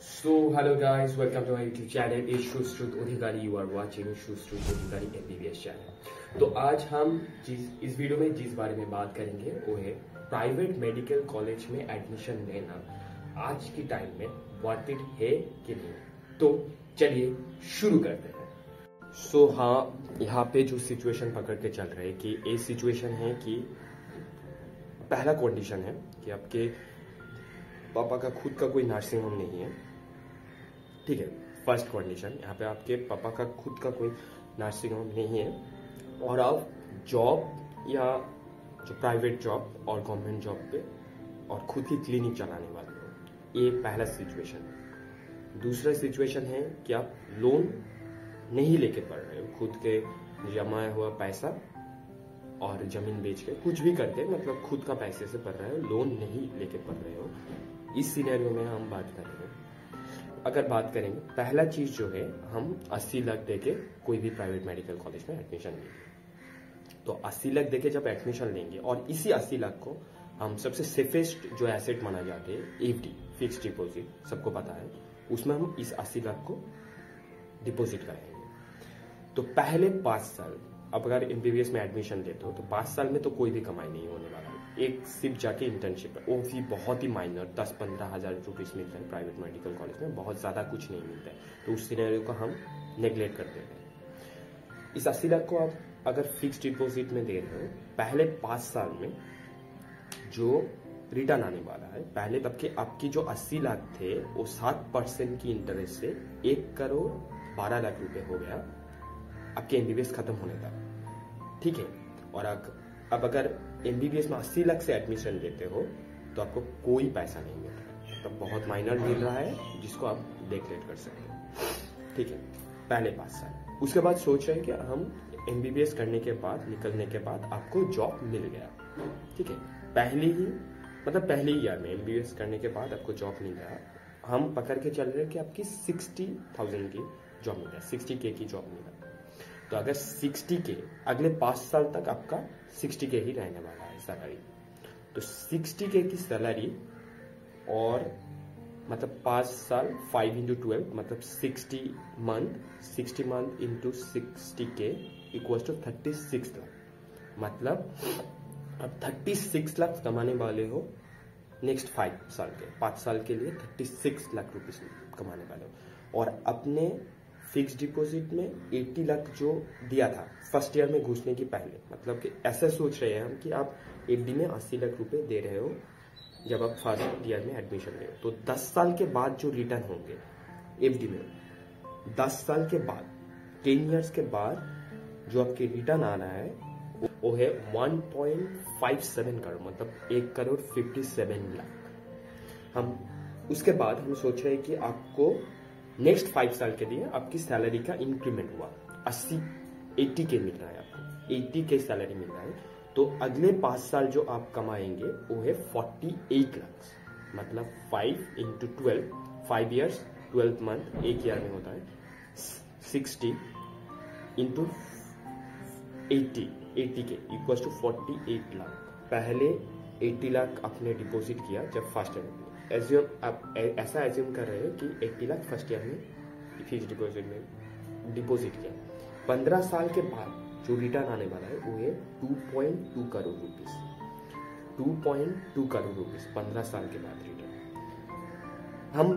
Hello guys, welcome to my YouTube channel. It's Shushruth Odhikari. You are watching Shushruth Odhikari MBBS channel. तो आज हम इस video में जिस बारे में बात करेंगे वो है प्राइवेट मेडिकल कॉलेज में एडमिशन लेना आज की टाइम में वर्थ इट है कि नहीं। तो चलिए शुरू करते हैं। हाँ, यहाँ पे जो सिचुएशन पकड़ के चल रहे हैं कि ये सिचुएशन है कि पहला कंडीशन है कि आपके पापा का खुद का कोई नर्सिंग होम नहीं है। ठीक है, फर्स्ट कंडीशन, यहाँ पे आपके पापा का खुद का कोई नर्सिंग होम नहीं है और आप जॉब या जो प्राइवेट जॉब और गवर्नमेंट जॉब पे और खुद की क्लिनिक चलाने वाले हो। ये पहला सिचुएशन है। दूसरा सिचुएशन है कि आप लोन नहीं लेके पढ़ रहे हो, खुद के जमाया हुआ पैसा और जमीन बेच के कुछ भी करके मतलब खुद का पैसे से पढ़ रहे हो, लोन नहीं लेके पढ़ रहे हो। इस सिनेरियो में हम बात करेंगे। अगर बात करेंगे, पहला चीज जो है, हम 80 लाख देके कोई भी प्राइवेट मेडिकल कॉलेज में एडमिशन लेंगे। तो 80 लाख देके जब एडमिशन लेंगे और इसी 80 लाख को हम सबसे सेफेस्ट जो एसेट माना जाते हैं एफडी, फिक्स डिपॉजिट, सबको पता है, उसमें हम इस 80 लाख को डिपॉजिट करेंगे। तो पहले 5 साल, अब अगर एमबीबीएस में एडमिशन लेते हो तो 5 साल में तो कोई भी कमाई नहीं होने वाला है। एक सिर्फ जाके इंटर्नशिप है, वो भी बहुत ही माइनर 10-15 हजार रुपीज मिलता है प्राइवेट मेडिकल कॉलेज में, बहुत ज्यादा कुछ नहीं मिलता है। तो उस सिनेरियो को हम नेग्लेक्ट कर देते हैं। इस 80 लाख को आप अगर फिक्स डिपॉजिट में दे रहे हो, पहले 5 साल में जो रिटर्न आने वाला है, पहले तब के आपकी जो 80 लाख थे वो 7% की इंटरेस्ट से 1,12 लाख रुपए हो गया आपके एमबीबीएस खत्म होने तक। ठीक है, और अब अगर एमबीबीएस में 80 लाख से एडमिशन लेते हो तो आपको कोई पैसा नहीं मिल रहा है, तब बहुत माइनर मिल रहा है जिसको आप नेग्लेक्ट कर सकते हो। ठीक है, पहले 5 साल। उसके बाद सोच रहे हैं कि हम एमबीबीएस करने के बाद, निकलने के बाद आपको जॉब मिल गया। ठीक है, पहले ही ईयर में एमबीबीएस करने के बाद आपको जॉब मिल गया। हम पकड़ के चल रहे हैं कि आपकी 60,000 की जॉब मिल गया, 60K की जॉब मिला। तो अगर 60K अगले 5 साल तक आपका 60K ही रहने वाला है सैलरी। तो 60K की सैलरी और मतलब 5 साल 5 into 12 मतलब 60 month into 60K equals to 36 lakh. मतलब अब 36 लाख कमाने वाले हो नेक्स्ट 5 साल के, 5 साल के लिए 36 लाख रुपीज कमाने वाले हो। और अपने फिक्स डिपॉजिट में 80 लाख जो दिया था फर्स्ट ईयर में घुसने की पहले, मतलब कि ऐसा सोच रहे हैं हम कि आप एफडी में 80 लाख रुपए दे रहे हो जब आप फर्स्ट ईयर में एडमिशन ले, तो 10 साल के बाद जो रिटर्न होंगे एफडी में, 10 साल के बाद 10 इयर्स के बाद जो आपके रिटर्न आ रहा है वो है 1.57 करोड़, मतलब 1,57 लाख। हम उसके बाद हम सोच रहे हैं कि आपको नेक्स्ट 5 साल के लिए आपकी सैलरी का इंक्रीमेंट हुआ 80K मिल रहा है, आपको 80K सैलरी मिल रहा है। तो अगले 5 साल जो आप कमाएंगे वो है 48 लाख, मतलब 5 into 12, 5 years 12 मंथ, एक ईयर में होता है 60 into 80K equals to 48 lakh. पहले 80 लाख आपने डिपॉजिट किया जब फर्स्ट ईयर में, आप ऐसा एज्यूम कर रहे हो कि 80 लाख फर्स्ट ईयर में फिक्स डिपॉजिट में डिपॉजिट किया। 15 साल के बाद जो रिटर्न आने वाला है वो है 2.2 करोड़ रुपीस, 2.2 करोड़ रुपीस 15 साल के बाद रिटर्न। हम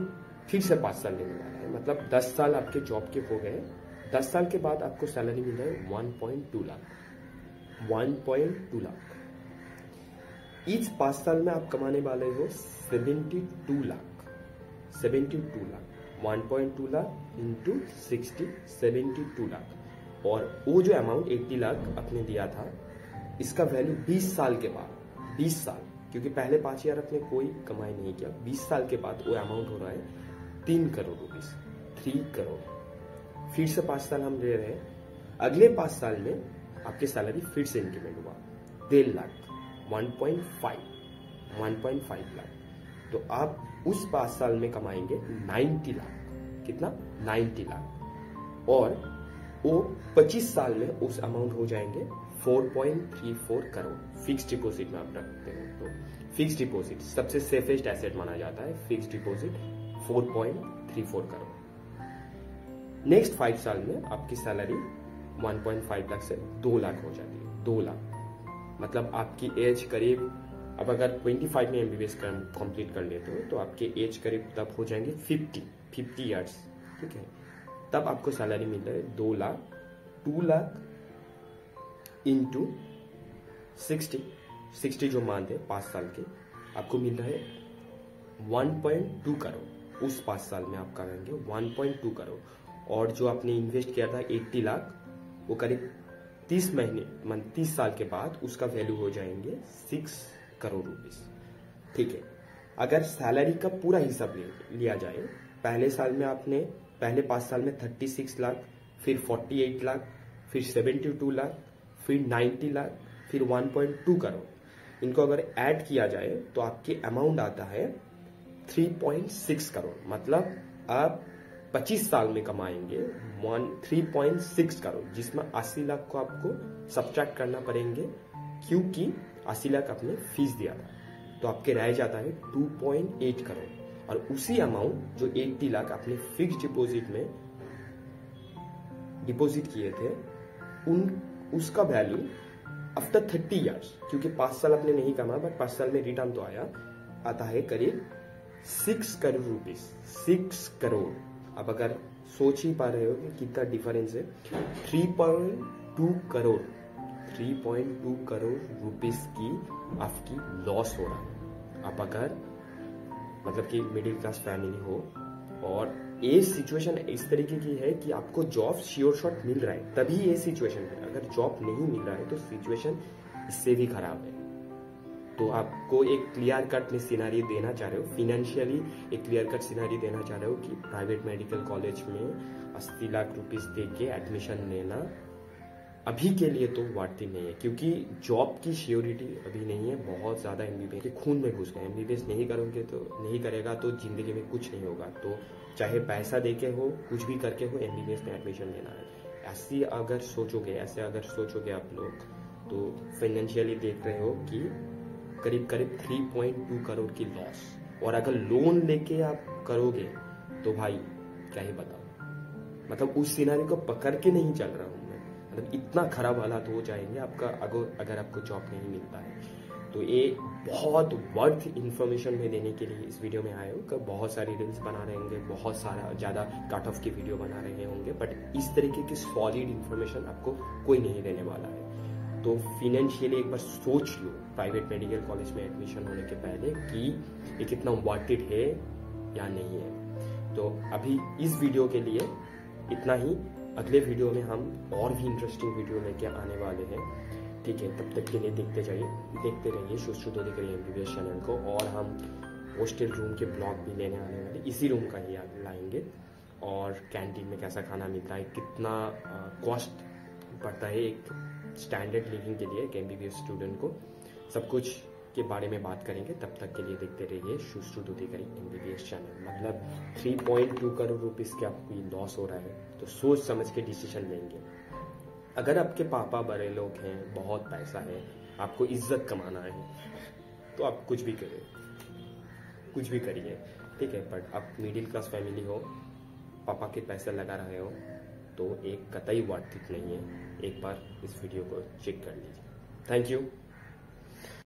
फिर से 5 साल लेने वाला है, मतलब 10 साल आपके जॉब के हो गए, 10 साल के बाद आपको सैलरी मिल रहा है 1.2 लाख, 1.2 लाख। इस 5 साल में आप कमाने वाले हो 72 लाख, 72 लाख, 1.2 लाख इंटू 60, 72 लाख। और वो जो अमाउंट 80 लाख आपने दिया था, इसका वैल्यू 20 साल के बाद, 20 साल, क्योंकि पहले 5 ईयर आपने कोई कमाई नहीं किया, 20 साल के बाद वो अमाउंट हो रहा है 3 करोड़ रुपीस, 3 करोड़। फिर से 5 साल हम ले रहे हैं, अगले 5 साल में आपकी सैलरी फिर से इंक्रीमेंट हुआ 1.5 लाख, 1.5 लाख। तो आप उस 5 साल में कमाएंगे 90 लाख। कितना? 90 लाख। और वो 25 साल में उस अमाउंट हो जाएंगे 4.34 करोड़। फिक्स डिपॉजिट में आप रखते हो तो फिक्स डिपॉजिट सबसे सेफेस्ट एसेट माना जाता है। Fix deposit 4.34 crore. नेक्स्ट 5 साल में आपकी सैलरी 1.5 लाख से 2 लाख हो जाती है। 2 लाख मतलब आपकी एज करीब, अब अगर 25 में एमबीबीएस कंप्लीट कर लेते हो तो आपकी एज करीब तब हो जाएंगे 50 ईयर्स, ठीक है। तब आपको सैलरी मिल रहा है 2 लाख, 2 लाख इंटू 60 जो मानते हैं 5 साल के, आपको मिल रहा है 1.2 करोड़। उस 5 साल में आप करेंगे 1.2 करोड़। और जो आपने इन्वेस्ट किया था 80 लाख, वो करीब 30 साल के बाद उसका वैल्यू हो जाएंगे 6 करोड़ रुपीस, ठीक है। अगर सैलरी का पूरा हिसाब लिया जाए, पहले 5 साल में 36 लाख, फिर 48 लाख, फिर 72 लाख, फिर 90 लाख, फिर 1.2 करोड़, इनको अगर ऐड किया जाए तो आपकी अमाउंट आता है 3.6 करोड़। मतलब आप 25 साल में कमाएंगे 3.6 करोड़, जिसमें 80 लाख को आपको सब्ट्रैक्ट करना पड़ेंगे क्योंकि 80 लाख आपने फीस दिया था, तो आपके रह जाता है 2.8 करोड़। और उसी अमाउंट जो 80 लाख आपने फिक्स डिपॉजिट में डिपॉजिट किए थे, उसका वैल्यू आफ्टर 30 ईयर्स, क्योंकि 5 साल आपने नहीं कमा बट 5 साल में रिटर्न तो आता है करीब 6 करोड़ रुपीस। 6 करोड़। अब अगर सोच ही पा रहे हो कि कितना डिफरेंस है, 3.2 करोड़ 3.2 करोड़ रुपीस की आपकी लॉस हो रहा है। आप अगर मतलब कि मिडिल क्लास फैमिली हो और ये सिचुएशन इस तरीके की है कि आपको जॉब श्योर शॉट मिल रहा है, तभी ये सिचुएशन है। अगर जॉब नहीं मिल रहा है तो सिचुएशन इससे भी खराब है। तो आपको एक क्लियर कट में सिनेरियो देना चाह रहे हो, फाइनेंशियली एक क्लियर कट सिनेरियो देना चाह रहे हो कि प्राइवेट मेडिकल कॉलेज में 80 लाख रुपीस दे के एडमिशन लेना अभी के लिए तो वर्थ नहीं है, क्योंकि जॉब की श्योरिटी अभी नहीं है। बहुत ज्यादा एमबीबीएस के खून में घुस गए। एमबीबीएस नहीं करेगा तो जिंदगी में कुछ नहीं होगा। तो चाहे पैसा देके हो, कुछ भी करके हो, एमबीबीएस में एडमिशन लेना है। ऐसे अगर सोचोगे आप लोग, तो फाइनेंशियली देख रहे हो कि करीब 3.2 करोड़ की लॉस। और अगर लोन लेके आप करोगे तो भाई क्या ही बताओ, मतलब उस सिनेरियो को पकड़ के नहीं चल रहा हूं मैं। मतलब इतना खराब हालात हो जाएंगे आपका अगर आपको जॉब नहीं मिलता है। तो ये बहुत वर्थ इन्फॉर्मेशन में देने के लिए इस वीडियो में आए हो कि बहुत सारी रील्स बना रहे होंगे, बहुत सारा ज़्यादा कट ऑफ की वीडियो बना रहे होंगे, बट इस तरीके की सॉलिड इन्फॉर्मेशन आपको कोई नहीं देने वाला है। तो फिनेंशियली एक बार सोच लो प्राइवेट मेडिकल कॉलेज में एडमिशन होने के पहले कि ये कितना वर्थ इट है या नहीं है। तो अभी इस वीडियो के लिए इतना ही। अगले वीडियो में हम और भी इंटरेस्टिंग वीडियो लेके आने वाले हैं, ठीक है। तब तक के लिए देखते रहिए सुश्रुत अधिकारी एमबीबीएस चैनल को। और हम हॉस्टल रूम के ब्लॉग भी लेने आने वाले, इसी रूम का ही लाएंगे। और कैंटीन में कैसा खाना मिलता है, कितना कॉस्ट पड़ता है एक स्टैंडर्ड लिविंग के लिए एक एमबीबीएस स्टूडेंट को, सब कुछ के बारे में बात करेंगे। तब तक के लिए देखते रहिए सुश्रुत अधिकारी एमबीबीएस चैनल। मतलब 3.2 करोड़ रुपीस के आपको लॉस हो रहा है, तो सोच समझ के डिसीजन लेंगे। अगर आपके पापा बड़े लोग हैं, बहुत पैसा है, आपको इज्जत कमाना है, तो आप कुछ भी करिए, ठीक है। बट आप मिडिल क्लास फैमिली हो, पापा के पैसे लगा रहे हो, तो एक कतई वर्थ इट नहीं है। एक बार इस वीडियो को चेक कर लीजिए। Thank you.